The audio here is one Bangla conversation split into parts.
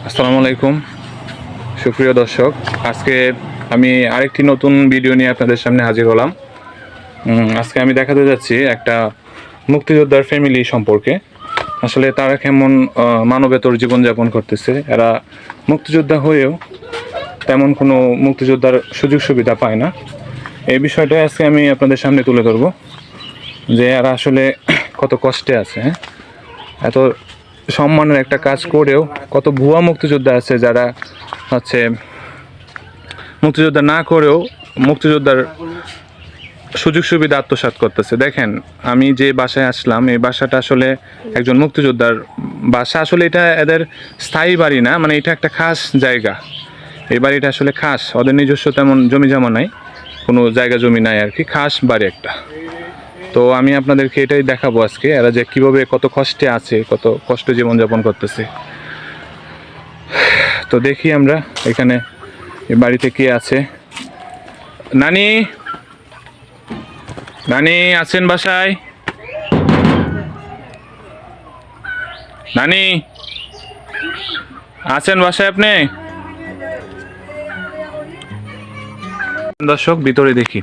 আসসালামু আলাইকুম সুপ্রিয় দর্শক, আজকে আমি আরেকটি নতুন ভিডিও নিয়ে আপনাদের সামনে হাজির হলাম। আজকে আমি দেখাতে যাচ্ছি একটা মুক্তিযোদ্ধার ফ্যামিলি সম্পর্কে। আসলে তারা কেমন মানবেতর জীবনযাপন করতেছে। এরা মুক্তিযোদ্ধা হয়েও তেমন কোনো মুক্তিযোদ্ধার সুযোগ সুবিধা পায় না। এই বিষয়টা আজকে আমি আপনাদের সামনে তুলে ধরবো যে এরা আসলে কত কষ্টে আছে। এত সম্মানের একটা কাজ করেও কত ভুয়া মুক্তিযোদ্ধা আছে যারা হচ্ছে মুক্তিযোদ্ধা না করেও মুক্তিযোদ্ধার সুযোগ সুবিধা আত্মসাৎ করতেছে। দেখেন, আমি যে বাসায় আসলাম, এই বাসাটা আসলে একজন মুক্তিযোদ্ধার বাসা। আসলে এটা এদের স্থায়ী বাড়ি না, মানে এটা একটা খাস জায়গা। এই বাড়িটা আসলে খাস, ওদের নিজস্ব তেমন জমি জমা নাই, কোনো জায়গা জমি নাই আর কি, খাস বাড়ি একটা। তো আমি আপনাদেরকে এটাই দেখাবো আজকে, এরা যে কীভাবে কত কষ্টে আছে, কত কষ্ট জীবনযাপন করতেছে। তো দেখি আমরা এখানে এই বাড়িতে কে আছে। নানি, নানি আছেন বাসায়? নানি আছেন বাসায় আপনি? দর্শক ভিতরে দেখি।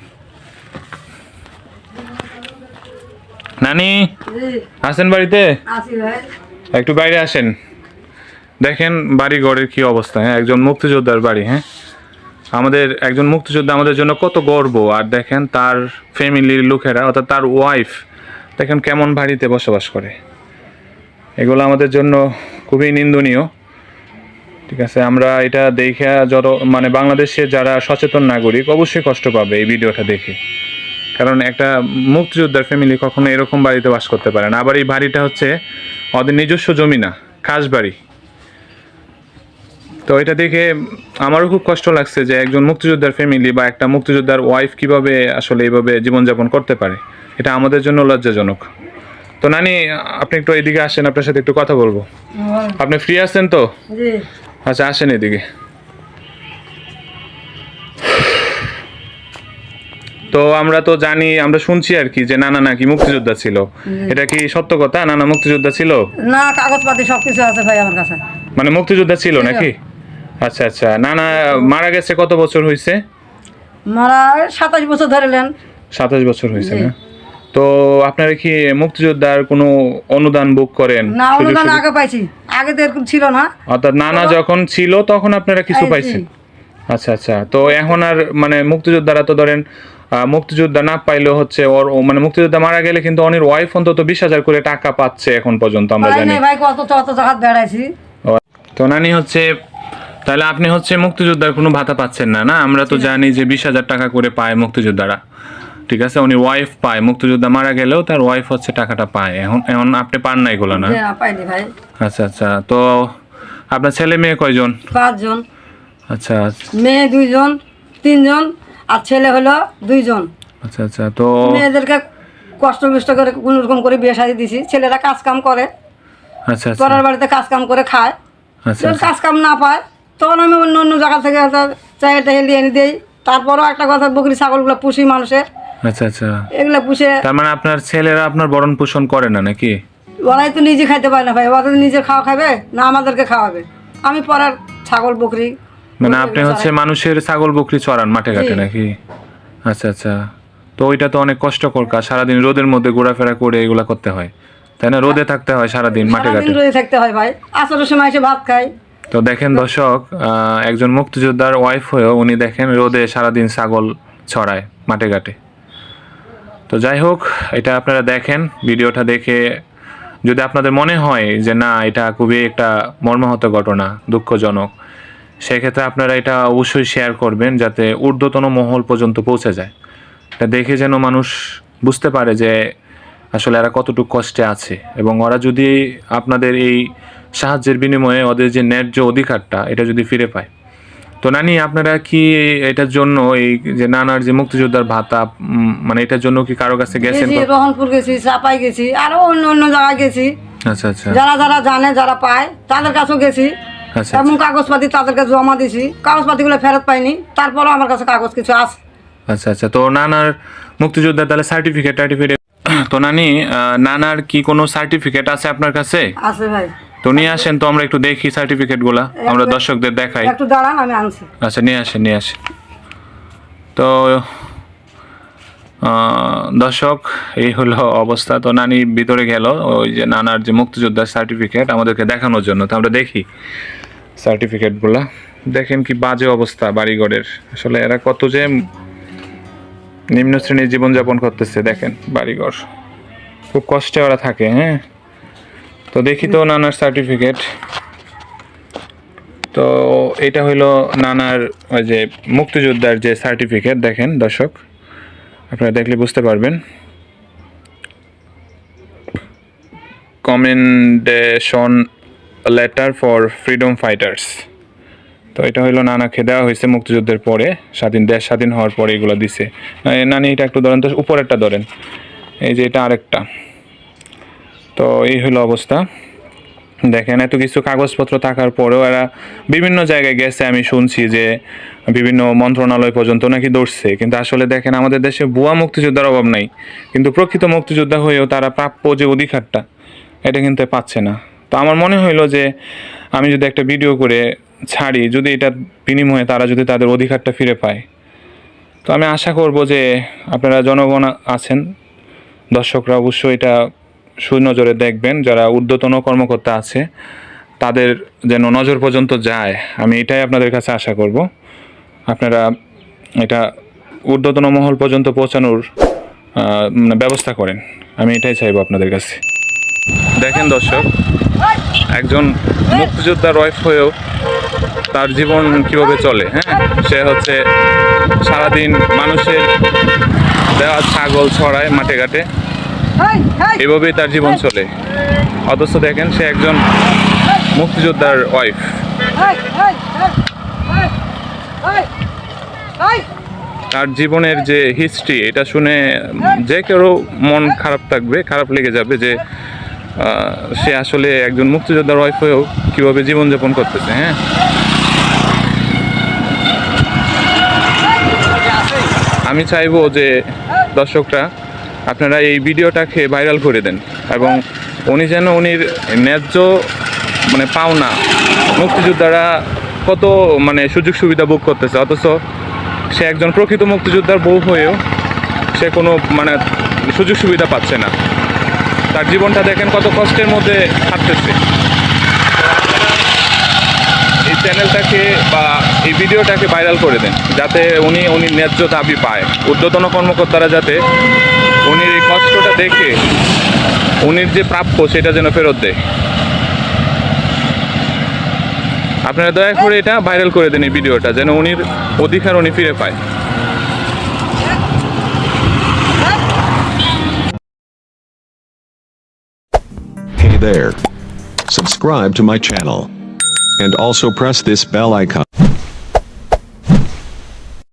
নানি আছেন বাড়িতে? একটু বাইরে আসেন। দেখেন বাড়ি ঘরের কি অবস্থা। একজন মুক্তিযোদ্ধার বাড়ি। আমাদের একজন মুক্তিযোদ্ধা আমাদের জন্য কত গর্ব। আর দেখেন তার ফ্যামিলির লোকেরা, অর্থাৎ তার ওয়াইফ, দেখেন কেমন বাড়িতে বসবাস করে। এগুলো আমাদের জন্য খুবই নিন্দনীয়। ঠিক আছে, আমরা এটা দেখে যত মানে বাংলাদেশে যারা সচেতন নাগরিক অবশ্যই কষ্ট পাবে এই ভিডিওটা দেখে। কারণ একটা মুক্তিযোদ্ধার ফ্যামিলি কখনো এরকম বাড়িতে বাস করতে পারে না। আবার এই বাড়িটা হচ্ছে ওদের নিজস্ব জমি না, খাস বাড়ি। তো এটা দেখে আমারও খুব কষ্ট লাগছে যে একজন মুক্তিযোদ্ধার ফ্যামিলি বা একটা মুক্তিযোদ্ধার ওয়াইফ কিভাবে আসলে এইভাবে জীবনযাপন করতে পারে। এটা আমাদের জন্য লজ্জাজনক। তো নানি, আপনি একটু এদিকে আসেন, আপনার সাথে একটু কথা বলবো। আপনি ফ্রি আছেন তো? আচ্ছা, আসেন এদিকে। তো আমরা তো জানি, আমরা শুনছি আর কি যে নানা নাকি মুক্তিযোদ্ধা ছিল। এটা কি সত্য কথা? নানা মুক্তিযোদ্ধা ছিল? না, কাগজপাতি সবকিছু আছে ভাই আমার কাছে। মানে মুক্তিযোদ্ধা ছিল নাকি? আচ্ছা আচ্ছা। নানা মারা গেছে কত বছর হয়েছে? মারা 27 বছর ধরেলেন। 27 বছর হয়েছে না? তো আপনারা কি মুক্তিযোদ্ধার কোনো অনুদান বুক করেন? না, অনুদান আগে পাইছি, আগে তো এরকম ছিল না। অর্থাৎ নানা যখন ছিল তখন আপনারা কিছু পাইছেন? আচ্ছা আচ্ছা। তো এখন আর মানে মুক্তিযোদ্ধারা তো ধরেন মুক্তিযোদ্ধা না পাইলেও হচ্ছে ওর মানে মুক্তিযোদ্ধা মারা গেলে কিন্তু অনেক ওয়াইফ অন্তত 20,000 করে টাকা পাচ্ছে এখন পর্যন্ত, আমরা জানি। ভাই কত জায়গা বেড়াইছি। তো নানি হচ্ছে, তাহলে আপনি হচ্ছে মুক্তিযোদ্ধার কোনো ভাতা পাচ্ছেন না? না, আমরা তো জানি যে 20,000 টাকা করে পায় মুক্তিযোদ্ধারা। ঠিক আছে, উনি ওয়াইফ পায়, মুক্তিযোদ্ধা মারা গেলেও তার ওয়াইফ হচ্ছে টাকাটা পায়। এখন আপনি পান না এগুলো? না পাইনি ভাই। আচ্ছা আচ্ছা। তো আপনার ছেলে মেয়ে কয়জন? 5 জন। আচ্ছা, মেয়ে 2 জন, 3 জন, আর ছেলে হলো 2 জন। আচ্ছা আচ্ছা। তো মেয়েদেরকে কষ্ট করে কোন রকম করে বিয়ে শাদী দিছি। ছেলেরা কাজ কাম করে, আচ্ছা আচ্ছা, পরের বাড়িতে কাজ কাম করে খায়। আচ্ছা যখন কাজ কাম না পায় তখন আমি অন্য জায়গা থেকে চাইটা হেলিয়ে এনে দিই। তারপরও একটা কথা, বকরি ছাগলগুলো পুষি মানুষের। আচ্ছা আচ্ছা। এগুলো পুষে। তার মানে আপনার ছেলেরা আপনার ভরণ পোষণ করে না নাকি? ওরাই তো নিজে খাইতে পারে না ভাই, ওরা নিজের খাওয়া খাবে না আমাদেরকে খাওয়াবে। আমি পরের ছাগল বকরি। মানে আপনি হচ্ছে মানুষের ছাগল বকরি চড়ান মাঠে ঘাটে নাকি? আচ্ছা আচ্ছা। তো ওইটা তো অনেক কষ্টকর কাজ, সারাদিন রোদের মধ্যে ঘোরাফেরা করে এগুলা করতে হয়, তাই না? রোদে থাকতে হয় সারাদিন মাঠে ঘাটে। রোদে থাকতে হয় ভাই, আসরের সময় এসে ভাত খাই। তো দেখেন দর্শক, একজন মুক্তিযোদ্ধার ওয়াইফ হয়েও উনি দেখেন রোদে সারাদিন ছাগল ছড়ায় মাঠে ঘাটে। তো যাই হোক, এটা আপনারা দেখেন, ভিডিওটা দেখে যদি আপনাদের মনে হয় যে না এটা খুবই একটা মর্মাহত ঘটনা, দুঃখজনক, সেক্ষেত্রে আপনারা এটা অবশ্যই শেয়ার করবেন যাতে ঊর্ধ্বতন মহল পর্যন্ত পৌঁছে যায়। এটা দেখে যেন মানুষ বুঝতে পারে যে আসলে এরা কতটুকু কষ্টে আছে, এবং ওরা যদি আপনাদের এই সাহায্যের বিনিময়ে ওদের যে ন্যায্য অধিকারটা এটা যদি ফিরে পায়। তো নানি, আপনারা কি এটার জন্য এই যে নানার যে মুক্তিযোদ্ধার ভাতা, মানে এটার জন্য কি কারো কাছে গেছেন? রহনপুর গেছি, চাপাই গেছি, আরো অন্য জায়গায় গেছি। আচ্ছা আচ্ছা। যারা জানে, যারা পায় তাদের কাছেও গেছি। আচ্ছা। এবং কাগজপাতি তাদেরকে জমা দিছি, কাগজপাতিগুলো ফেরত পাইনি, তারপরও আমার কাছে কাগজ কিছু আছে। আচ্ছা আচ্ছা। তো নানার মুক্তিযোদ্ধার তাহলে সার্টিফিকেট। তো নানি, নানার কি কোনো সার্টিফিকেট আছে আপনার কাছে? আছে ভাই। তো নিয়ে আসেন তো আমরা একটু দেখি সার্টিফিকেটগুলো, আমরা দর্শকদের দেখাই। একটু দাঁড়ান, আমি আনছি। আচ্ছা নিয়ে আসেন নিয়ে আসেন। তো দর্শক এই হলো অবস্থা। তো নানি ভিতরে গেল ওই যে নানার যে মুক্তিযোদ্ধার সার্টিফিকেট আমাদেরকে দেখানোর জন্য। তো আমরা দেখি সার্টিফিকেটগুলা। দেখেন কি বাজে অবস্থা বাড়িঘরের, আসলে এরা কত যে নিম্ন শ্রেণীর জীবনযাপন করতেছে। দেখেন বাড়িঘর, খুব কষ্টে ওরা থাকে। হ্যাঁ, তো দেখি তো নানার সার্টিফিকেট। তো এটা হইলো নানার ওই যে মুক্তিযোদ্ধার যে সার্টিফিকেট। দেখেন দর্শক, আপনারা দেখলে বুঝতে পারবেন। Commendation letter for freedom fighters. তো এটা হইলো নানাকে দেওয়া হয়েছে মুক্তিযুদ্ধের পরে, দেশ স্বাধীন হওয়ার পরে এগুলো দিছে। নানি এটা একটু ধরেন তো, উপরেরটা ধরেন, এই যে এটা আরেকটা। তো এই হলো অবস্থা। দেখেন এত কিছু কাগজপত্র থাকার পরেও এরা বিভিন্ন জায়গায় গেছে, আমি শুনছি যে বিভিন্ন মন্ত্রণালয় পর্যন্ত নাকি দৌড়ছে। কিন্তু আসলে দেখেন আমাদের দেশে ভুয়া মুক্তিযোদ্ধার অভাব নাই, কিন্তু প্রকৃত মুক্তিযোদ্ধা হয়েও তারা প্রাপ্য যে অধিকারটা এটা কিন্তু পাচ্ছে না। তো আমার মনে হইলো যে আমি যদি একটা ভিডিও করে ছাড়ি, যদি এটার বিনিময়ে তারা যদি তাদের অধিকারটা ফিরে পায়, তো আমি আশা করব যে আপনারা জনগণ আছেন, দর্শকরা অবশ্যই এটা সুনজরে দেখবেন। যারা ঊর্ধ্বতন কর্মকর্তা আছে তাদের যেন নজর পর্যন্ত যায়, আমি এটাই আপনাদের কাছে আশা করব। আপনারা এটা ঊর্ধ্বতন মহল পর্যন্ত পৌঁছানোর ব্যবস্থা করেন, আমি এটাই চাইবো আপনাদের কাছে। দেখেন দর্শক, একজন মুক্তিযোদ্ধার ওয়াইফ হয়েও তার জীবন কিভাবে চলে। হ্যাঁ, সে হচ্ছে সারাদিন মানুষের দেওয়া ছাগল ছড়ায় মাঠে ঘাটে, এভাবেই তার জীবন চলে। অথচ দেখেন সে একজন মুক্তিযোদ্ধার ওয়াইফ। তার জীবনের যে হিস্ট্রি, এটা শুনে যে কেউ মন খারাপ থাকবে, খারাপ লেগে যাবে যে সে আসলে একজন মুক্তিযোদ্ধার ওয়াইফ হয়েও কীভাবে জীবনযাপন করতেছে। হ্যাঁ, আমি চাইবো যে দর্শকরা আপনারা এই ভিডিওটাকে ভাইরাল করে দেন, এবং উনি যেন উনির ন্যায্য মানে পাওনা, মুক্তিযোদ্ধারা কত মানে সুযোগ সুবিধা ভোগ করতেছে, অথচ সে একজন প্রকৃত মুক্তিযোদ্ধার বউ হয়েও সে কোনো মানে সুযোগ সুবিধা পাচ্ছে না। তার জীবনটা দেখেন কত কষ্টের মধ্যে কাটতেছে। এই চ্যানেলটাকে বা এই ভিডিওটাকে ভাইরাল করে দেন, যাতে উনি ন্যায্য দাবি পায়। ঊর্ধ্বতন কর্মকর্তারা যাতে উনির এই কষ্টটা দেখে উনির যে প্রাপ্য সেটা যেন ফেরত দেয়। আপনারা দয়া করে এটা ভাইরাল করে দেন, এই ভিডিওটা, যেন উনির অধিকার উনি ফিরে পায়। Hey there. Subscribe to my channel. And also press this bell icon.